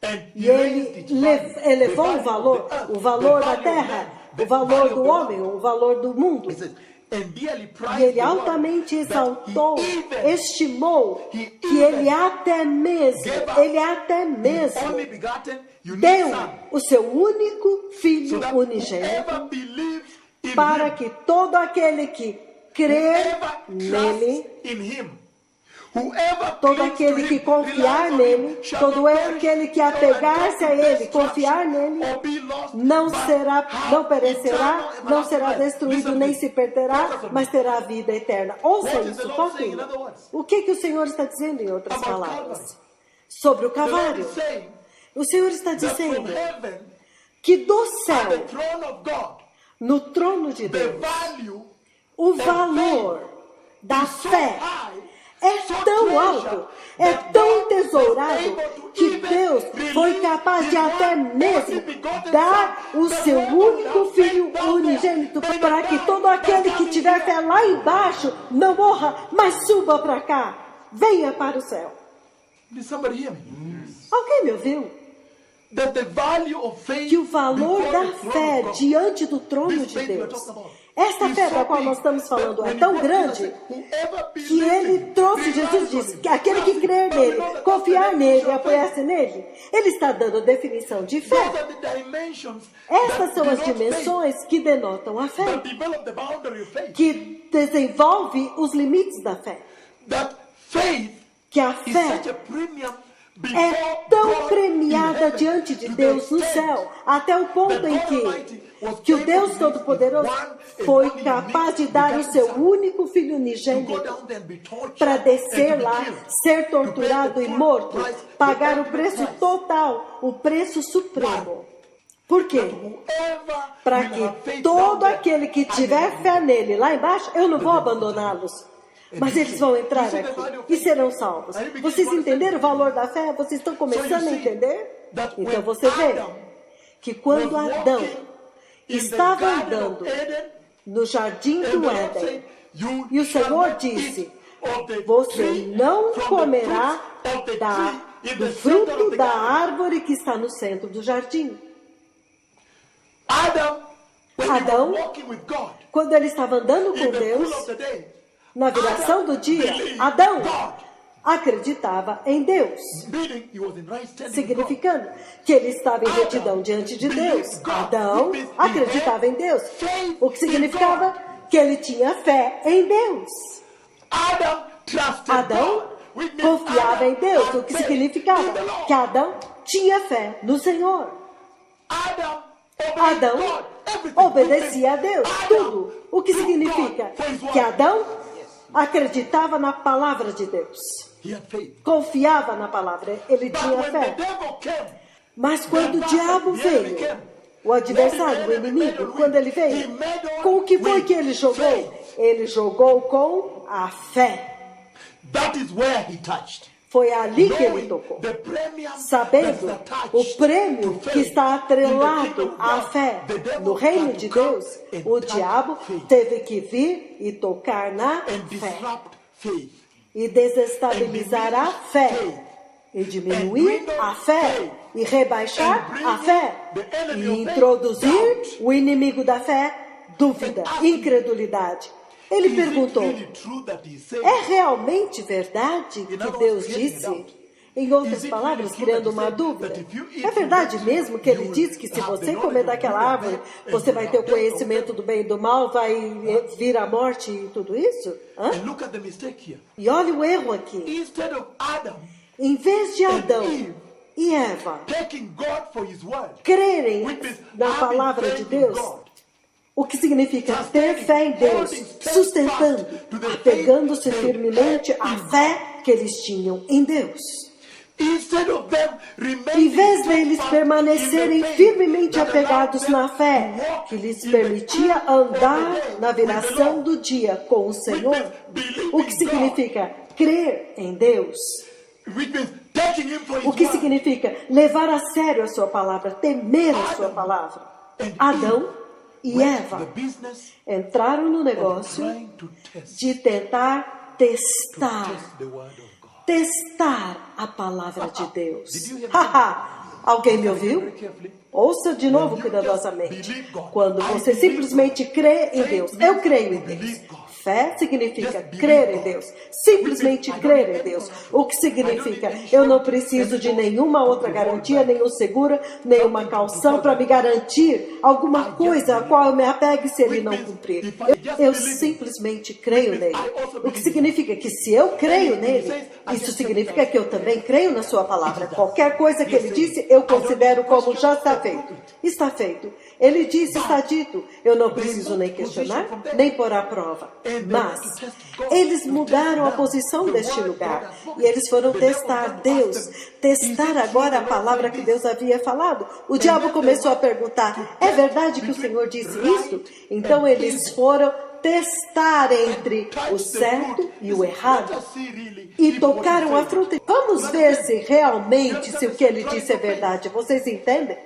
and E he raised ele its value, elevou the value o of valor the da earth, the terra, value of man, o valor the do value of homem, the world. o valor do mundo. He says, and dearly prized E ele the world, altamente that exaltou, he even estimou, he que ele até mesmo, gave up his mesmo only begotten, unique deu Son, o seu único so Filho that unigênito, whoever believes in para him, que todo aquele que crê whoever nele, trusts in him, whoever todo clings aquele to que him, confiar relies on nele, him, shall todo not perish, aquele que nor apegar-se a come to ele, destruction, confiar nele, or be lost, não but será, have não perecerá, eternal não será everlasting life. destruído, Listen to nem this. se perderá, Focus on mas this. terá vida eterna. Ouça What is the isso, Lord saying, foquinho. in other words? O que o Senhor está dizendo em outras About palavras? Calvary. Sobre o The Lord Calvário. is saying O Senhor está that from dizendo heaven, que do at the céu, throne of God, no trono de the Deus, value o valor da is so fé high, é so tão treasured, alto, é that tão God was tesourado, able to que even Deus foi release capaz his de até one mesmo only begotten dar Son, o that seu whoever único has Filho faith down unigênito, there, may para not que die, todo but aquele que come tiver here. fé lá embaixo não morra, mas suba para cá, venha para o céu. Did somebody hear me? Alguém me ouviu? That the value of faith Que o valor before da the throne fé of God, diante do trono this de faith we're Deus, talking about, esta is fé so da qual big nós estamos that falando é when tão he brought grande Jesus, whoever que believes ele him, trouxe, relies Jesus on disse, him, que aquele que trusts crer him. Now we nele, know that confiar that's the nele e definition of faith. apoiar-se nele, ele está dando a definição de Those fé. are the dimensions Estas that são as denote faith, dimensões que denotam a fé, that develop the boundary of faith. que desenvolve os limites da fé. That faith Que a is fé such a premium é before tão God in premiada heaven, diante de to the Deus no extent céu, até o ponto em que o Deus Todo-Poderoso foi capaz de dar o seu único Filho unigênito para descer lá, ser torturado e morto, pagar o preço total, o preço supremo. Por quê? Para que todo aquele que tiver fé nele lá embaixo, eu não vou abandoná-los. Mas eles vão entrar aqui e serão salvos. Vocês entenderam o valor da fé? Vocês estão começando a entender? Então você vê que quando Adão estava andando no jardim do Éden. E o Senhor disse: você não comerá do fruto da árvore que está no centro do jardim. Adão, quando ele estava andando com Deus, na viração do dia, Adão acreditava em Deus, significando que ele estava em retidão diante de Deus. Adão acreditava em Deus, o que significava que ele tinha fé em Deus. Adão confiava em Deus, o que significava que Adão tinha fé no Senhor. Adão obedecia a Deus, tudo, o que significa que Adão acreditava na palavra de Deus, confiava na palavra, ele tinha fé. Mas quando o diabo veio, o adversário, o inimigo, quando ele veio, com o que foi que ele jogou? Ele jogou com a fé. Foi ali que ele tocou, sabendo o prêmio que está atrelado à fé. No reino de Deus, o diabo teve que vir e tocar na fé, e desestabilizar a fé, e diminuir a fé, e rebaixar a fé, e introduzir o inimigo da fé, dúvida, incredulidade. Ele perguntou: é realmente verdade que Deus disse? Em outras palavras, criando uma dúvida. É verdade mesmo que ele disse que se você comer daquela árvore, você vai ter o conhecimento do bem e do mal, vai vir a morte e tudo isso? E olha o erro aqui. Em vez de Adão e Eva crerem na palavra de Deus, o que significa ter fé em Deus, sustentando, apegando-se firmemente à fé que eles tinham em Deus. Em vez deles permanecerem firmemente apegados na fé, que lhes permitia andar na viração do dia com o Senhor, o que significa crer em Deus, o que significa levar a sério a sua palavra, temer a sua palavra. Adão e Eva entraram no negócio de tentar testar a palavra de Deus. Alguém me ouviu? Ouça de novo cuidadosamente. Quando você simplesmente crê em Deus, eu creio em Deus. Fé significa crer em Deus, simplesmente crer em Deus. O que significa? Eu não preciso de nenhuma outra garantia, nenhum seguro, nenhuma calção para me garantir alguma coisa a qual eu me apegue se ele não cumprir. Eu simplesmente creio nele. O que significa que se eu creio nele, isso significa que eu também creio na sua palavra. Qualquer coisa que ele disse, eu considero como já está feito. Está feito. Ele disse, está dito. Eu não preciso nem questionar, nem pôr à prova. Mas eles mudaram a posição deste lugar. E eles foram testar Deus. Testar agora a palavra que Deus havia falado. O diabo começou a perguntar: é verdade que o Senhor disse isso? Então eles foram testar entre o certo e o errado. E tocaram a fruta. Vamos ver se realmente se o que ele disse é verdade. Vocês entendem?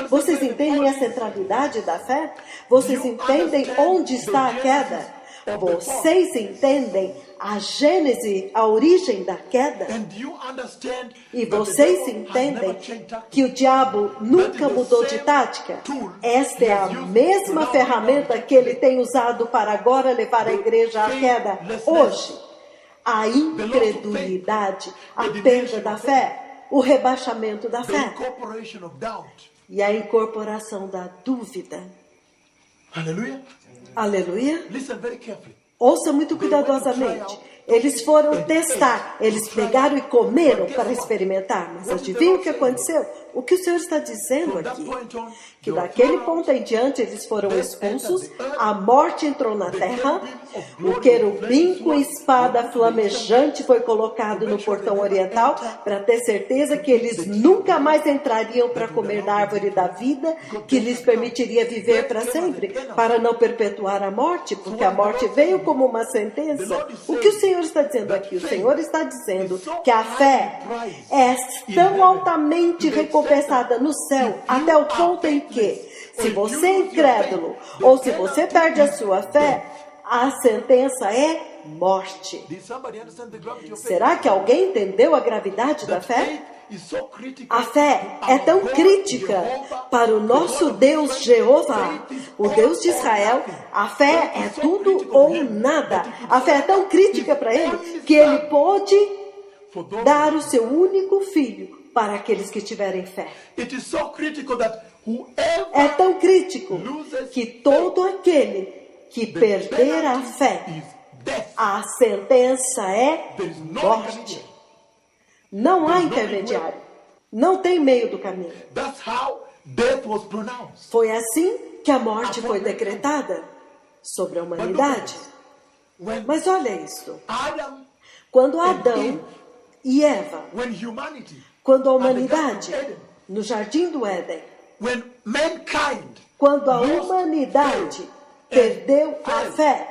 Vocês entendem a centralidade da fé? Vocês entendem onde está a queda? Vocês entendem a gênese, a origem da queda? E vocês entendem que o diabo nunca mudou de tática? Esta é a mesma ferramenta que ele tem usado para agora levar a igreja à queda hoje. A incredulidade, a perda da fé, o rebaixamento da fé e a incorporação da dúvida. Aleluia. Aleluia. Ouça muito cuidadosamente. Eles foram testar. Eles pegaram e comeram para experimentar. Mas adivinha o que aconteceu? O que o Senhor está dizendo aqui? Que daquele ponto em diante eles foram expulsos, a morte entrou na terra, o querubim com espada flamejante foi colocado no portão oriental para ter certeza que eles nunca mais entrariam para comer da árvore da vida, que lhes permitiria viver para sempre, para não perpetuar a morte, porque a morte veio como uma sentença. O que o Senhor está dizendo aqui? O Senhor está dizendo que a fé é tão altamente recompensada no céu, até o ponto em que, Se você é incrédulo ou se você perde a sua fé, a sentença é morte. Did somebody understand the gravity of faith? Será que alguém entendeu a gravidade da That fé? faith is so critical. A fé é tão crítica para o nosso Deus Jeová, o Deus de Israel. A fé é tudo ou nada. A fé é tão crítica para ele que ele pôde For those, dar o seu único filho para aqueles que tiverem fé. it is so critical that whoever É tão crítico que todo aquele que perder a fé, is death. a sentença é There is no morte. intermediate. Não há intermediário. Não tem meio do caminho. That's how death was pronounced. Foi assim que a morte foi decretada sobre a humanidade. When Mas olha isso. Adam, Quando Adão e Eva, when humanity, quando a humanidade, no Jardim do Éden, when mankind quando a humanidade perdeu a fé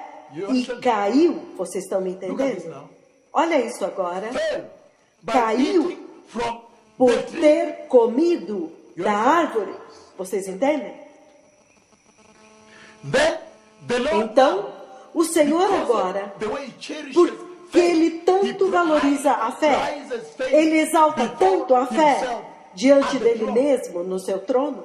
e caiu, vocês estão me entendendo? Olha isso agora. fell by Caiu eating from Por the tree, ter comido da árvore. Vocês entendem? then the Lord, Então, o Senhor agora, the way he cherishes porque Ele tanto valoriza a fé, Ele exalta tanto a fé diante dele mesmo no seu trono,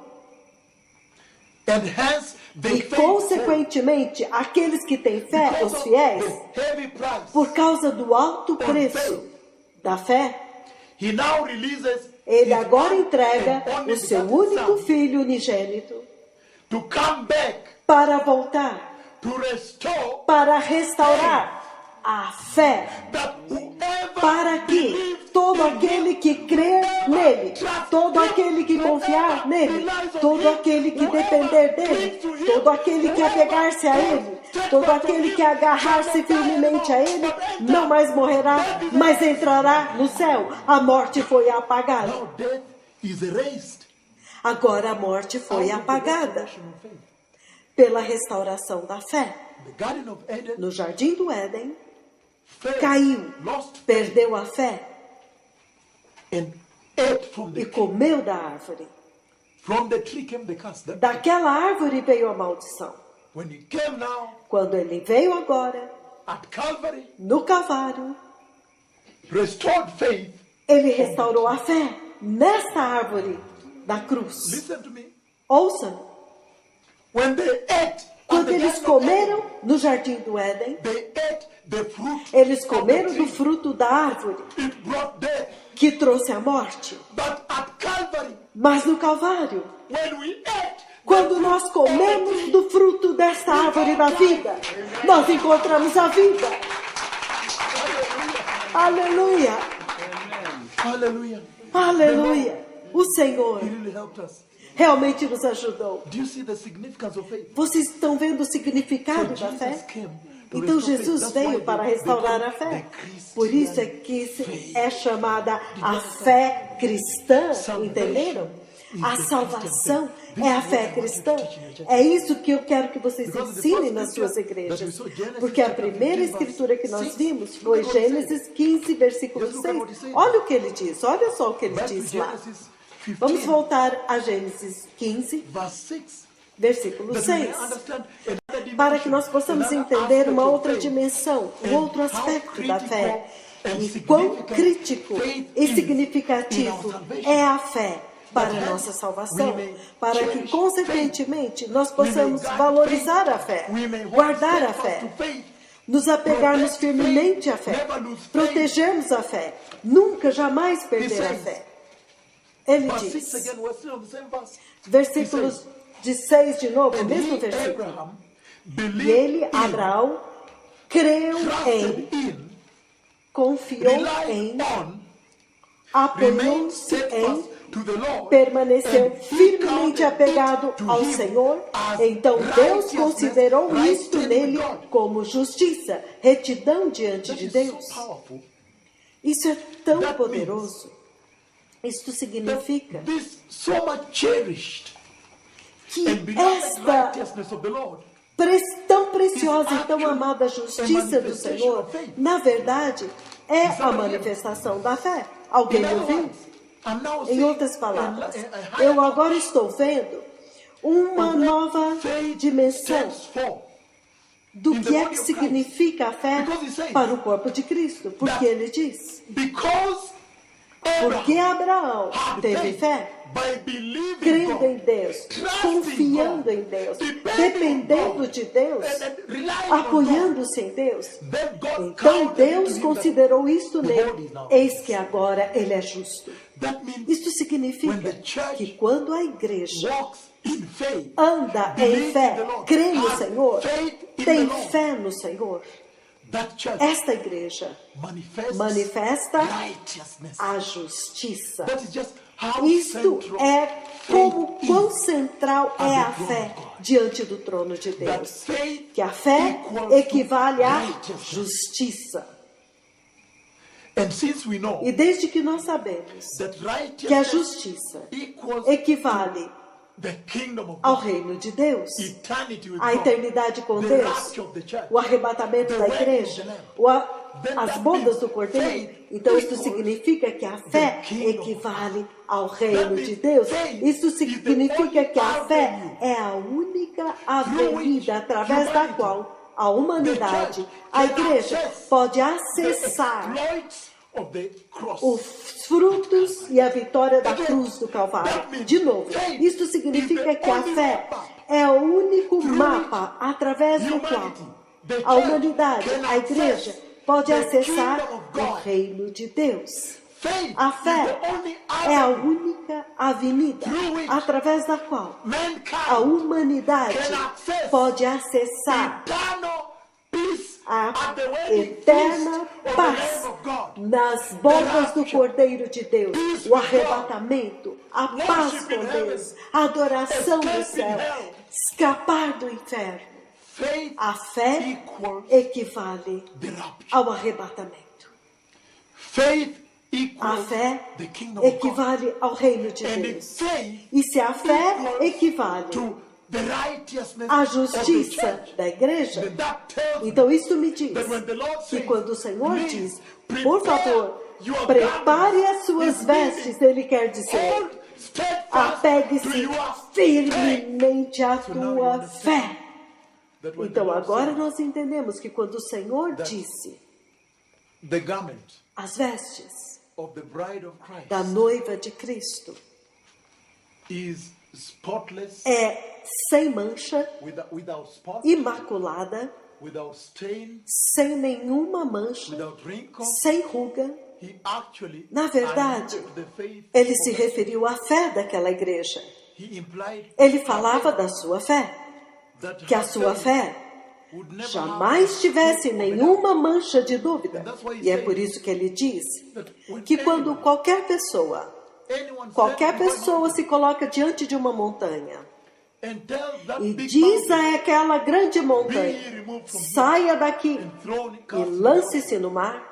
and hence the e consequentemente aqueles que têm fé, os fiéis, heavy price, por causa do alto preço da fé, he now releases Ele his agora one entrega and only o seu begotten único Son filho unigênito to come back para voltar, to restore para restaurar a fé, that whoever para que todo aquele que crer nele, todo aquele que confiar nele, todo aquele que depender dele, todo aquele que apegar-se a ele, todo aquele que agarrar-se firmemente a ele, não mais morrerá, mas entrará no céu. A morte foi apagada. now death is erased Agora a morte foi out of the apagada restoration of faith. pela restauração da fé. The Garden of Eden No Jardim do Éden, fell, caiu, lost faith, perdeu a fé and ate from the e tree. comeu da árvore. From the tree came the curse. That Daquela árvore veio a maldição. when he came now Quando ele veio agora, at Calvary, no Calvário, restored faith. ele restaurou a fé nessa árvore da cruz. Listen to me. Ouça, When they ate, quando at the eles Garden of Eden, comeram no Jardim do Éden, they ate the fruit. eles of the comeram do tree. fruto da árvore It brought death. que trouxe a morte. But at Calvary, Mas no Calvário, when we ate, quando nós comemos do fruto desta árvore da vida, nós encontramos a vida. Aleluia! hallelujah, Aleluia! O Senhor he really helped us. realmente nos ajudou. Do you see the significance of faith? Vocês estão vendo o significado da fé? Então Jesus veio para restaurar a fé. Por isso é que é chamada a fé cristã, entenderam? A salvação é a fé cristã. É isso que eu quero que vocês ensinem nas suas igrejas. Porque a primeira escritura que nós vimos foi Gênesis 15, versículo 6. Olha o que ele diz, olha só o que ele diz lá. Vamos voltar a Gênesis 15, Verse 6. versículo That we may 6. understand another Para que nós possamos dimension, entender another uma aspect outra of faith. dimensão, um outro how aspecto da critical fé. and E quão significant crítico faith e is in significativo our salvation. é a fé para a That nossa hence salvação, we may para que, cherish consequentemente, nós We may possamos guard valorizar faith. a fé, We may hold guardar a steadfast fé, to faith. nos apegarmos Protect firmemente à faith. fé, Never lose faith. protegermos a fé, nunca, jamais perder a says, fé. Ele Verse 6 diz, again, we're still on the same verse. versículos de 6 de novo, o And mesmo he, versículo. Abraham, E believed ele, in, Abraão, creu em, trusted in, confiou relied em, on, remained apoiou-se em, steadfast to the Lord, permaneceu and he firmemente counted apegado it to ao him Senhor. as Então Deus righteousness, considerou right isto standing nele with God. como justiça, retidão diante That de is Deus. so powerful. Isso é tão That poderoso. Isto That significa this so much cherished que and beloved esta righteousness of the Lord tão preciosa e tão amada justiça do Senhor, na verdade, é a manifestação da fé. Alguém In other ouviu? words, I'm now Em seeing outras a palavras, higher eu agora estou vendo uma of nova what faith dimensão stands for. do in the que é body que of Christ. significa a fé Because he says para o corpo de Cristo. Porque that ele diz, Because porque Abraão had teve faith fé, by believing crendo em God, Deus, trusting confiando God, em Deus, depending dependendo on God, de Deus, and relying on God, apoiando-se em Deus. then God Então counted it to Deus him that considerou isto behold, nele. he's now Eis que agora ele é justo. That means Isto when significa the church que quando a igreja walks in faith, anda em believes in the fé, Lord, crê no has Senhor, faith in tem the Lord, fé no Senhor, that church esta igreja manifesta righteousness. a justiça. That is just how Isto central é como faith quão is. central é a fé diante do trono de That Deus. faith Que a fé equals equivale à righteousness. justiça. And since we know E desde que nós sabemos that que a righteousness justiça equals equivale the kingdom of ao God, reino de Deus, eternity with a God, eternidade com the Deus, rapture of the church, o arrebatamento the da wedding igreja, of the Lamb, as bodas do Cordeiro. Então isso significa que a fé equivale ao reino de Deus. Isso significa que a fé é a única avenida através da qual a humanidade, a igreja, pode acessar of the cross. os frutos e a vitória da cruz do Calvário. De novo, isto significa que a fé é o único mapa através do qual a humanidade, a igreja, pode acessar o reino de Deus. A fé é a única avenida através da qual a humanidade pode acessar a eterna paz nas bodas do Cordeiro de Deus, o arrebatamento, a paz com Deus, a adoração do céu, escapar do inferno. A fé equivale ao arrebatamento. A fé equivale ao reino de Deus. E se a fé equivale à justiça da igreja, então isso me diz que quando o Senhor diz, por favor, prepare as suas vestes, Ele quer dizer, apegue-se firmemente à tua fé. Então agora nós entendemos que quando o Senhor disse as vestes da noiva de Cristo é sem mancha, imaculada, sem nenhuma mancha, sem ruga. Na verdade, ele se referiu à fé daquela igreja. Ele falava da sua fé, que a sua fé jamais tivesse nenhuma mancha de dúvida. E é por isso que ele diz que quando qualquer pessoa se coloca diante de uma montanha e diz a aquela grande montanha, saia daqui e lance-se no mar,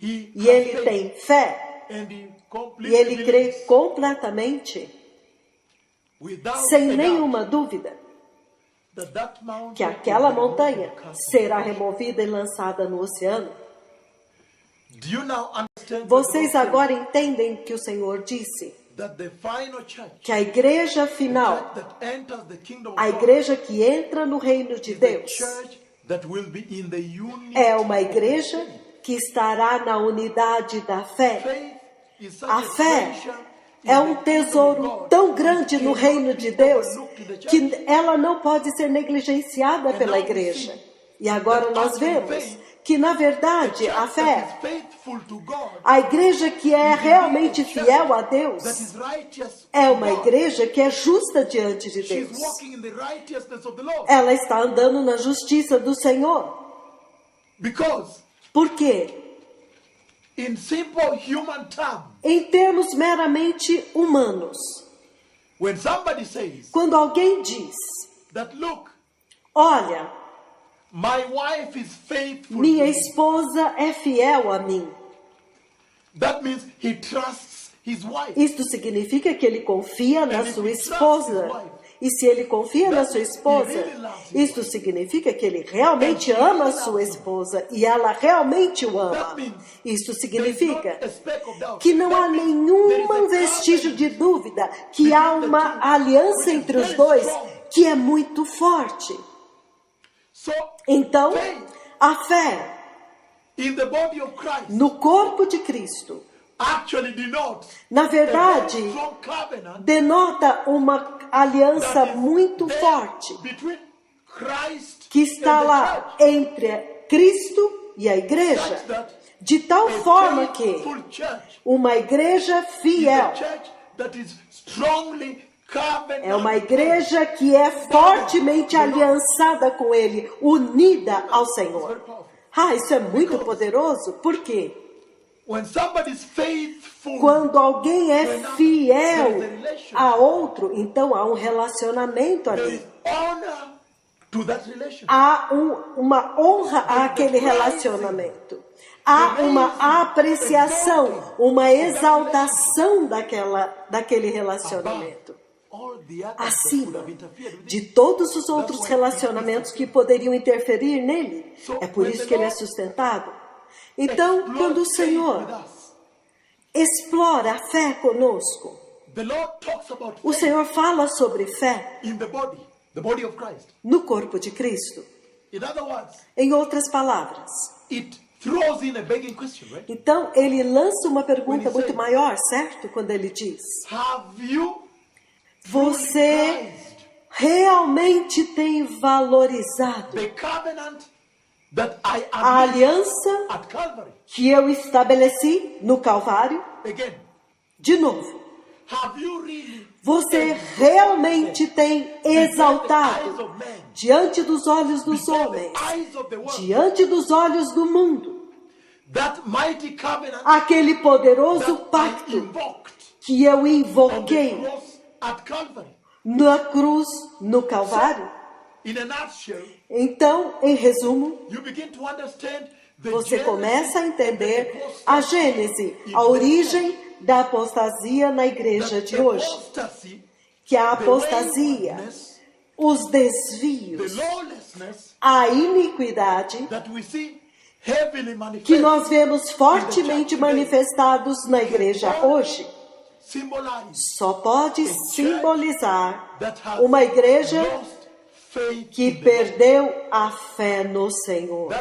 e ele tem fé, e ele crê completamente, sem nenhuma dúvida, que aquela montanha será removida e lançada no oceano. Vocês agora entendem que o Senhor disse que a igreja final, a igreja que entra no reino de Deus, é uma igreja que estará na unidade da fé. A fé é um tesouro tão grande no reino de Deus que ela não pode ser negligenciada pela igreja. E agora nós vemos que, na verdade, a fé, a igreja que é realmente fiel a Deus, é uma igreja que é justa diante de Deus. Ela está andando na justiça do Senhor. Por quê? Em termos meramente humanos, quando alguém diz, olha, minha esposa é fiel a mim, isto significa que ele confia na sua esposa. E se ele confia na sua esposa, isso significa que ele realmente ama a sua esposa e ela realmente o ama. Isso significa que não há nenhum vestígio de dúvida que há uma aliança entre os dois que é muito forte. Então, a fé no corpo de Cristo, na verdade, denota uma aliança muito forte que está lá entre Cristo e a igreja, de tal forma que uma igreja fiel é uma igreja que é fortemente aliançada com Ele, unida ao Senhor. Isso é muito poderoso, por quê? Quando alguém é fiel a outro, então há um relacionamento ali. Há uma honra àquele relacionamento. Há uma apreciação, uma exaltação daquele relacionamento. Acima de todos os outros relacionamentos que poderiam interferir nele. É por isso que ele é sustentado. Então, quando o Senhor explora a fé conosco, o Senhor fala sobre fé no corpo de Cristo. Em outras palavras, então ele lança uma pergunta muito maior, certo? Quando ele diz: você realmente tem valorizado a aliança que eu estabeleci no Calvário? De novo, você realmente tem exaltado diante dos olhos dos homens, diante dos olhos do mundo, aquele poderoso pacto que eu invoquei na cruz, no Calvário? Então, em resumo, você começa a entender a gênese, a origem da apostasia na igreja de hoje. Que a apostasia, os desvios, a iniquidade que nós vemos fortemente manifestados na igreja hoje, só pode simbolizar uma igreja que perdeu a fé no Senhor.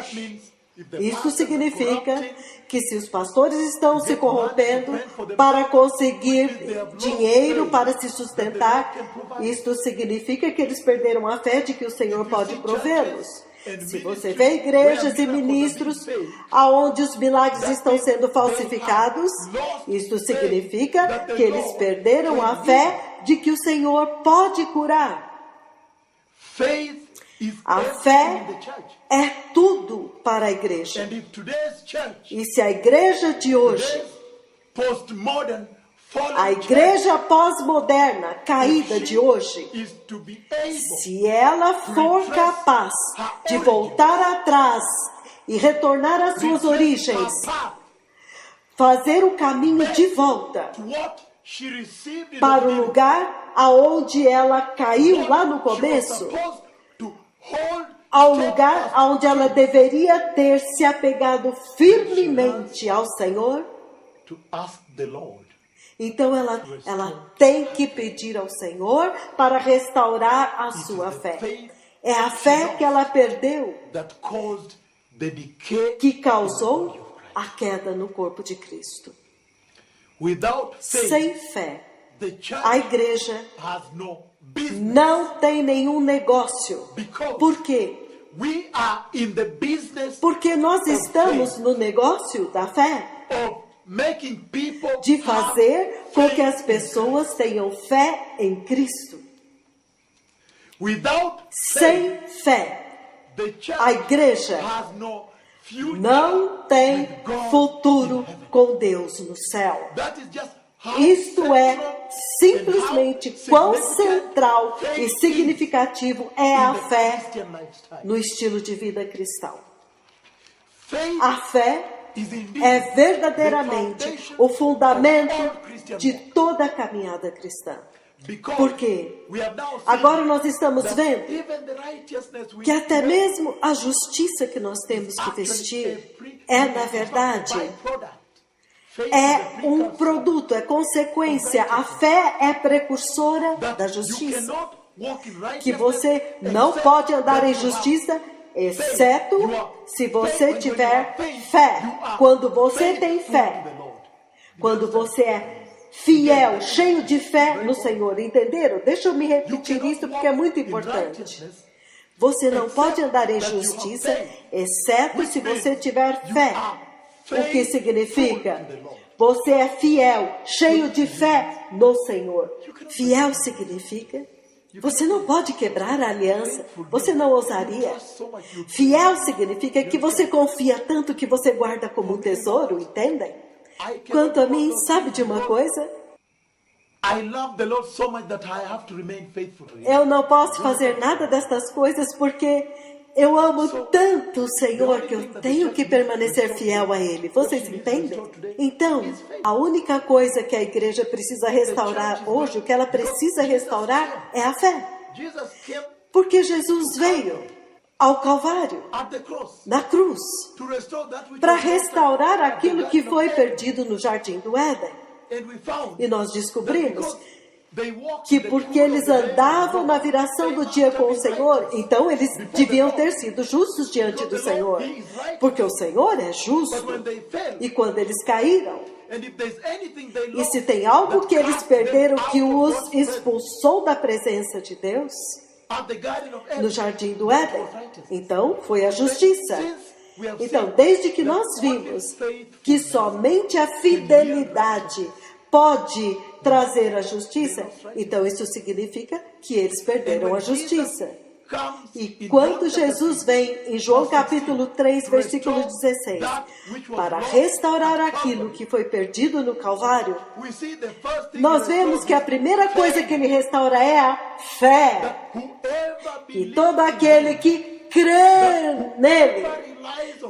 Isso significa que se os pastores estão se corrompendo para conseguir dinheiro para se sustentar, isto significa que eles perderam a fé de que o Senhor pode provê-los. Se você vê igrejas e ministros onde os milagres estão sendo falsificados, isto significa que eles perderam a fé de que o Senhor pode curar. A fé é tudo para a igreja. E se a igreja de hoje, a igreja pós-moderna, caída de hoje, se ela for capaz de voltar atrás e retornar às suas origens, fazer o caminho de volta para o lugar aonde ela caiu lá no começo, ao lugar onde ela deveria ter se apegado firmemente ao Senhor, então ela tem que pedir ao Senhor para restaurar a sua fé. É a fé que ela perdeu que causou a queda no corpo de Cristo. Sem fé, a igreja não tem nenhum negócio. Por quê? Porque nós estamos no negócio da fé de fazer com que as pessoas tenham fé em Cristo. Sem fé, a igreja não tem futuro com Deus no céu. Isto é simplesmente quão central e significativo é a fé no estilo de vida cristão. A fé é verdadeiramente o fundamento de toda a caminhada cristã. Porque agora nós estamos vendo que até mesmo a justiça que nós temos que vestir é, na verdade, é um produto, é consequência. A fé é precursora da justiça. Que você não pode andar em justiça, exceto se você tiver fé. Quando você tem fé, quando você é fiel, cheio de fé no Senhor. Entenderam? Deixa eu me repetir isso porque é muito importante. Você não pode andar em justiça, exceto se você tiver fé. O que significa? Você é fiel, cheio de fé no Senhor. Fiel significa você não pode quebrar a aliança. Você não ousaria. Fiel significa que você confia tanto que você guarda como um tesouro, entendem? Quanto a mim, sabe de uma coisa? Eu não posso fazer nada destas coisas porque eu amo tanto o Senhor que eu tenho que permanecer fiel a Ele. Vocês entendem? Então, a única coisa que a igreja precisa restaurar hoje, o que ela precisa restaurar é a fé. Porque Jesus veio ao Calvário, na cruz, para restaurar aquilo que foi perdido no Jardim do Éden. E nós descobrimos que porque eles andavam na viração do dia com o Senhor, então eles deviam ter sido justos diante do Senhor. Porque o Senhor é justo. E quando eles caíram, e se tem algo que eles perderam que os expulsou da presença de Deus, no Jardim do Éden, então foi a justiça. Então, desde que nós vimos que somente a fidelidade pode trazer a justiça, então isso significa que eles perderam a justiça. E quando Jesus vem em João capítulo 3, versículo 16, para restaurar aquilo que foi perdido no Calvário, nós vemos que a primeira coisa que ele restaura é a fé. E todo aquele que crê nele,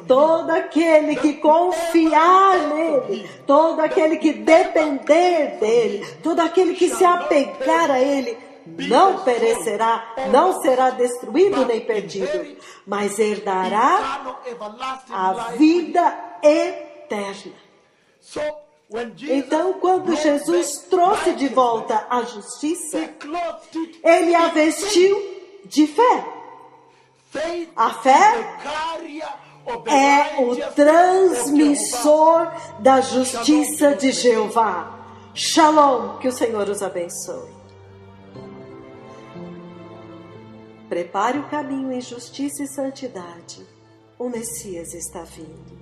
todo aquele que confiar nele, todo aquele que depender dele, todo aquele que se apegar a ele, não perecerá, não será destruído nem perdido, mas herdará a vida eterna. Então, quando Jesus trouxe de volta a justiça, ele a vestiu de fé. A fé é o transmissor da justiça de Jeová. Shalom, que o Senhor os abençoe. Prepare o caminho em justiça e santidade. O Messias está vindo.